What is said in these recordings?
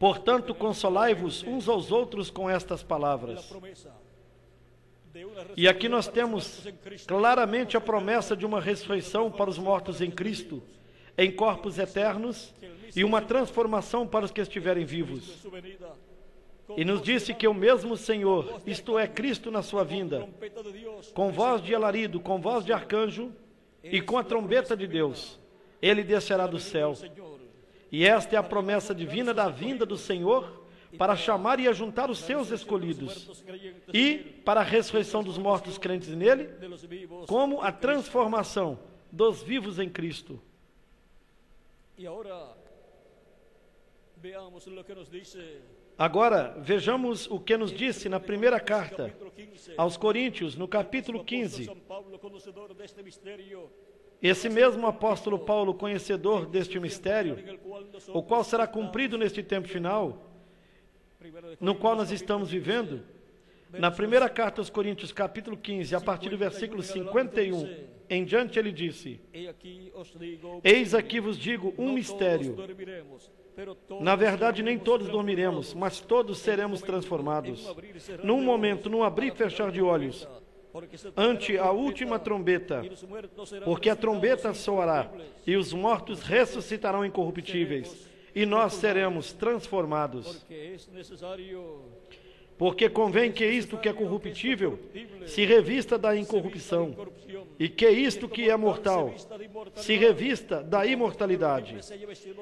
Portanto, consolai-vos uns aos outros com estas palavras. E aqui nós temos claramente a promessa de uma ressurreição para os mortos em Cristo, em corpos eternos, e uma transformação para os que estiverem vivos. E nos disse que o mesmo Senhor, isto é, Cristo na sua vinda, com voz de alarido, com voz de arcanjo e com a trombeta de Deus, ele descerá do céu. E esta é a promessa divina da vinda do Senhor para chamar e ajuntar os seus escolhidos, e para a ressurreição dos mortos crentes nele, como a transformação dos vivos em Cristo. Agora, vejamos o que nos disse na primeira carta aos Coríntios, no capítulo 15. Esse mesmo apóstolo Paulo, conhecedor deste mistério, o qual será cumprido neste tempo final, no qual nós estamos vivendo, na primeira carta aos Coríntios, capítulo 15, a partir do versículo 51 em diante, ele disse: Eis aqui vos digo um mistério. Na verdade, nem todos dormiremos, mas todos seremos transformados. Num momento, num abrir e fechar de olhos, ante a última trombeta, porque a trombeta soará, e os mortos ressuscitarão incorruptíveis, e nós seremos transformados. Porque convém que isto que é corruptível se revista da incorrupção, e que isto que é mortal se revista da imortalidade.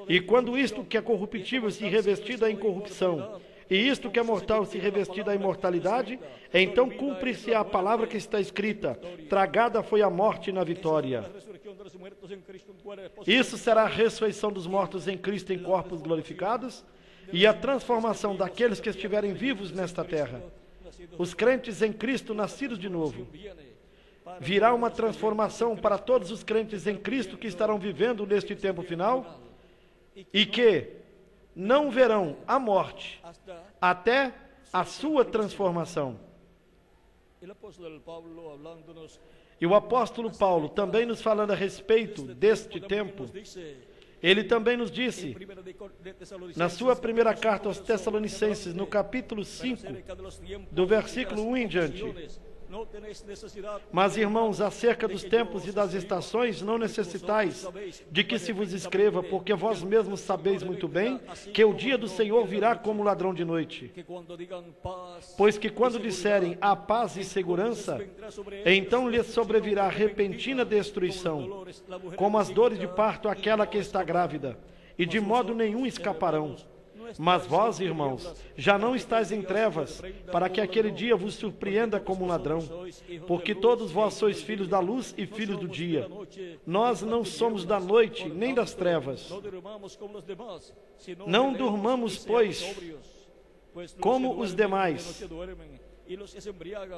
E quando isto que é corruptível se revestir da incorrupção, e isto que é mortal se revestir da imortalidade, então cumpre-se a palavra que está escrita: tragada foi a morte na vitória. Isso será a ressurreição dos mortos em Cristo em corpos glorificados, e a transformação daqueles que estiverem vivos nesta terra. Os crentes em Cristo nascidos de novo. Virá uma transformação para todos os crentes em Cristo que estarão vivendo neste tempo final e que não verão a morte até a sua transformação. E o apóstolo Paulo, também nos falando a respeito deste tempo, ele também nos disse, na sua primeira carta aos Tessalonicenses, no capítulo 5, do versículo 1 em diante: Mas, irmãos, acerca dos tempos e das estações, não necessitais de que se vos escreva, porque vós mesmos sabeis muito bem que o dia do Senhor virá como ladrão de noite. Pois que quando disserem a paz e segurança, então lhes sobrevirá repentina destruição, como as dores de parto àquela que está grávida, e de modo nenhum escaparão. Mas vós, irmãos, já não estáis em trevas, para que aquele dia vos surpreenda como um ladrão, porque todos vós sois filhos da luz e filhos do dia. Nós não somos da noite, nem das trevas. Não durmamos, pois, como os demais,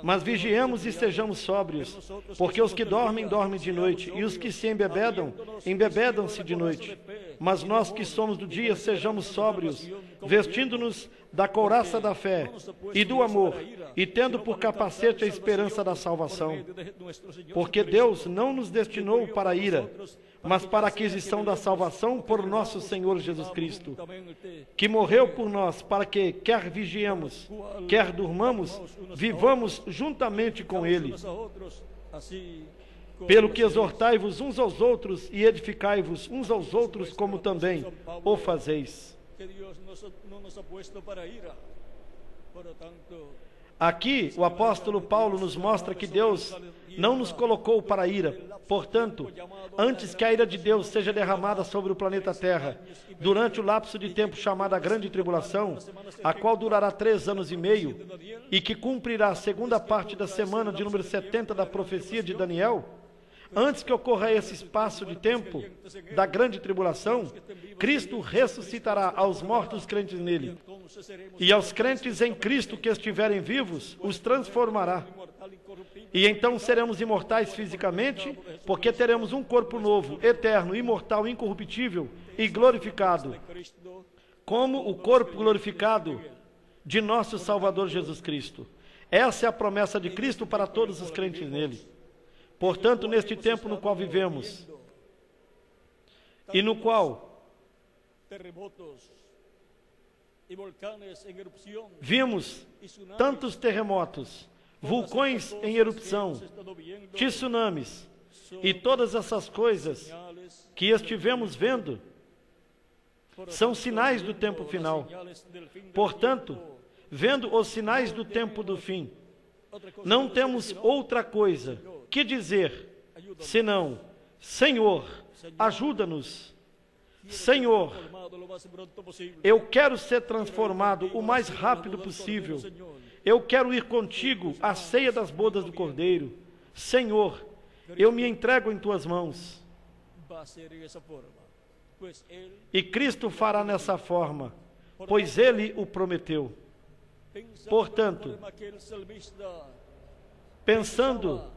mas vigiemos e sejamos sóbrios, porque os que dormem, dormem de noite, e os que se embebedam, embebedam-se de noite. Mas nós que somos do dia, sejamos sóbrios, vestindo-nos da couraça da fé e do amor, e tendo por capacete a esperança da salvação. Porque Deus não nos destinou para a ira, mas para a aquisição da salvação por nosso Senhor Jesus Cristo, que morreu por nós, para que, quer vigiemos, quer durmamos, vivamos juntamente com Ele. Pelo que exortai-vos uns aos outros e edificai-vos uns aos outros, como também o fazeis. Aqui, o apóstolo Paulo nos mostra que Deus não nos colocou para a ira. Portanto, antes que a ira de Deus seja derramada sobre o planeta Terra, durante o lapso de tempo chamado a Grande Tribulação, a qual durará 3 anos e meio, e que cumprirá a segunda parte da semana de número 70 da profecia de Daniel, antes que ocorra esse espaço de tempo da Grande Tribulação, Cristo ressuscitará aos mortos crentes nele, e aos crentes em Cristo que estiverem vivos, os transformará. E então seremos imortais fisicamente, porque teremos um corpo novo, eterno, imortal, incorruptível e glorificado, como o corpo glorificado de nosso Salvador Jesus Cristo. Essa é a promessa de Cristo para todos os crentes nele. Portanto, neste tempo no qual vivemos, e no qual Vimos tantos terremotos, vulcões em erupção, tsunamis e todas essas coisas que estivemos vendo são sinais do tempo final. Portanto, vendo os sinais do tempo do fim, não temos outra coisa que dizer senão: Senhor, ajuda-nos. Senhor, eu quero ser transformado o mais rápido possível. Eu quero ir contigo à ceia das bodas do Cordeiro. Senhor, eu me entrego em tuas mãos. E Cristo fará nessa forma, pois Ele o prometeu. Portanto, pensando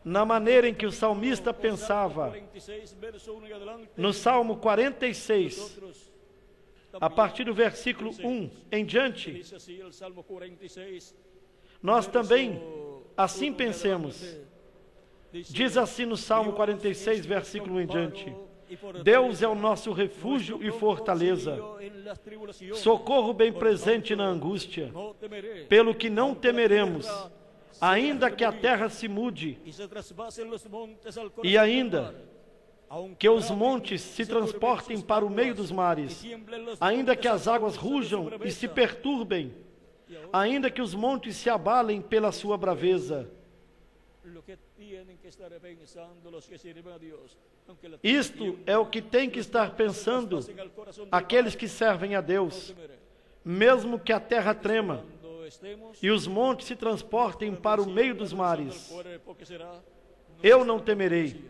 na maneira em que o salmista pensava, no Salmo 46, a partir do versículo 1 em diante, nós também assim pensemos. Diz assim no Salmo 46, versículo 1 em diante: Deus é o nosso refúgio e fortaleza, socorro bem presente na angústia, pelo que não temeremos, ainda que a terra se mude, e ainda que os montes se transportem para o meio dos mares, ainda que as águas rujam e se perturbem, ainda que os montes se abalem pela sua braveza. Isto é o que tem que estar pensando aqueles que servem a Deus. Mesmo que a terra trema e os montes se transportem para o meio dos mares, eu não temerei.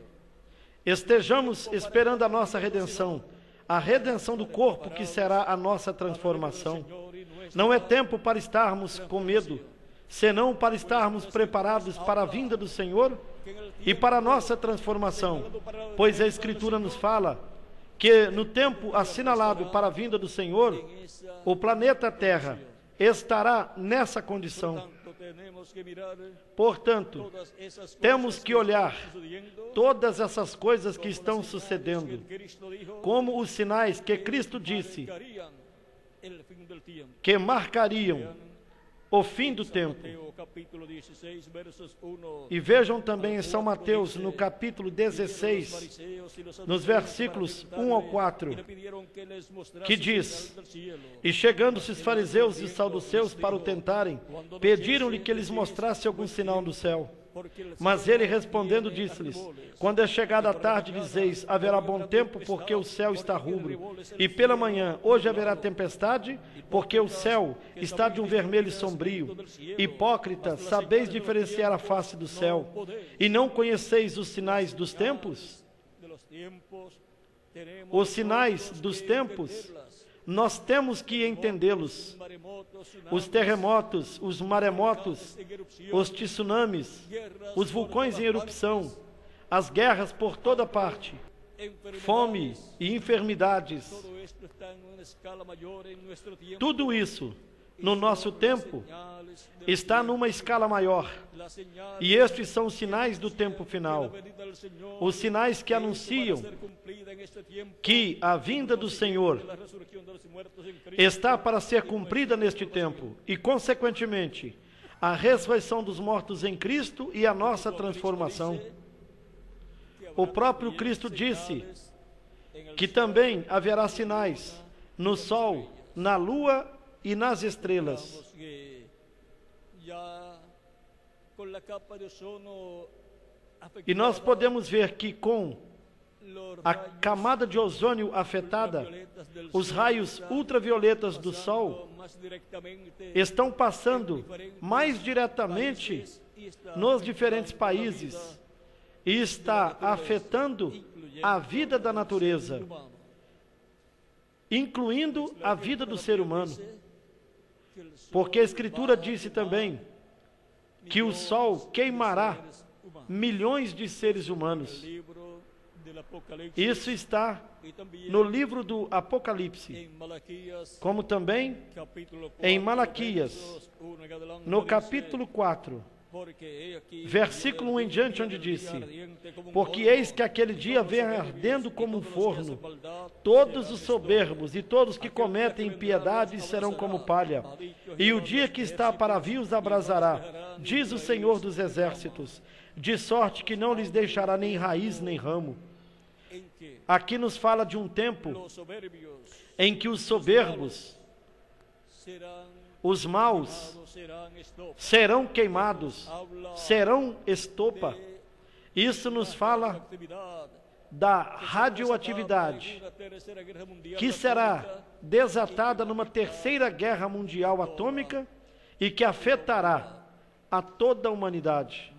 Estejamos esperando a nossa redenção, a redenção do corpo que será a nossa transformação. Não é tempo para estarmos com medo, senão para estarmos preparados para a vinda do Senhor e para a nossa transformação, pois a Escritura nos fala que no tempo assinalado para a vinda do Senhor, o planeta Terra estará nessa condição. Portanto, temos que olhar todas essas coisas que estão sucedendo como os sinais que Cristo disse que marcariam o fim do tempo. E vejam também em São Mateus, no capítulo 16, nos versículos 1 ao 4, que diz: E chegando-se os fariseus e os saduceus para o tentarem, pediram-lhe que lhes mostrasse algum sinal do céu. Mas ele respondendo disse-lhes: Quando é chegada a tarde, dizeis, haverá bom tempo, porque o céu está rubro, e pela manhã, hoje haverá tempestade, porque o céu está de um vermelho sombrio. Hipócritas, sabeis diferenciar a face do céu, e não conheceis os sinais dos tempos? Os sinais dos tempos, nós temos que entendê-los. Os terremotos, os maremotos, os tsunamis, os vulcões em erupção, as guerras por toda parte, fome e enfermidades, tudo isso, no nosso tempo, está numa escala maior. E estes são os sinais do tempo final. Os sinais que anunciam que a vinda do Senhor está para ser cumprida neste tempo. E, consequentemente, a ressurreição dos mortos em Cristo e a nossa transformação. O próprio Cristo disse que também haverá sinais no sol, na lua e nas estrelas. E nós podemos ver que com a camada de ozônio afetada, os raios ultravioletas do Sol estão passando mais diretamente nos diferentes países e está afetando a vida da natureza, incluindo a vida do ser humano. Porque a Escritura disse também que o sol queimará milhões de seres humanos. Isso está no livro do Apocalipse, como também em Malaquias, no capítulo 4, Versículo 1 em diante, onde disse: porque eis que aquele dia vem ardendo como um forno, todos os soberbos e todos que cometem impiedade serão como palha, e o dia que está para vir os abrasará, diz o Senhor dos Exércitos, de sorte que não lhes deixará nem raiz nem ramo. Aqui nos fala de um tempo em que os soberbos, os maus, serão queimados, serão estopa. Isso nos fala da radioatividade, que será desatada numa terceira guerra mundial atômica e que afetará a toda a humanidade.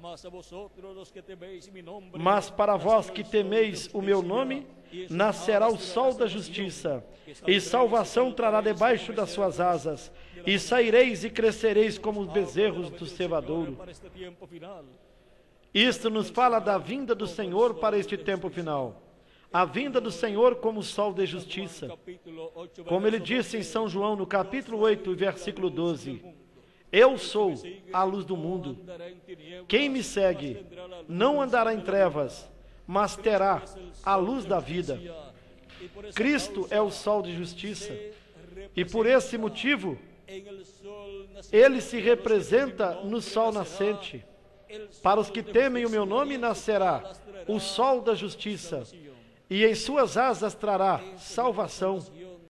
Mas para vós que temeis o meu nome, nascerá o sol da justiça, e salvação trará debaixo das suas asas, e saireis e crescereis como os bezerros do cevadouro. Isto nos fala da vinda do Senhor para este tempo final. A vinda do Senhor como o sol de justiça. Como ele disse em São João, no capítulo 8, versículo 12. Eu sou a luz do mundo. Quem me segue não andará em trevas, mas terá a luz da vida. Cristo é o sol de justiça. E por esse motivo, ele se representa no sol nascente. Para os que temem o meu nome nascerá o sol da justiça, e em suas asas trará salvação.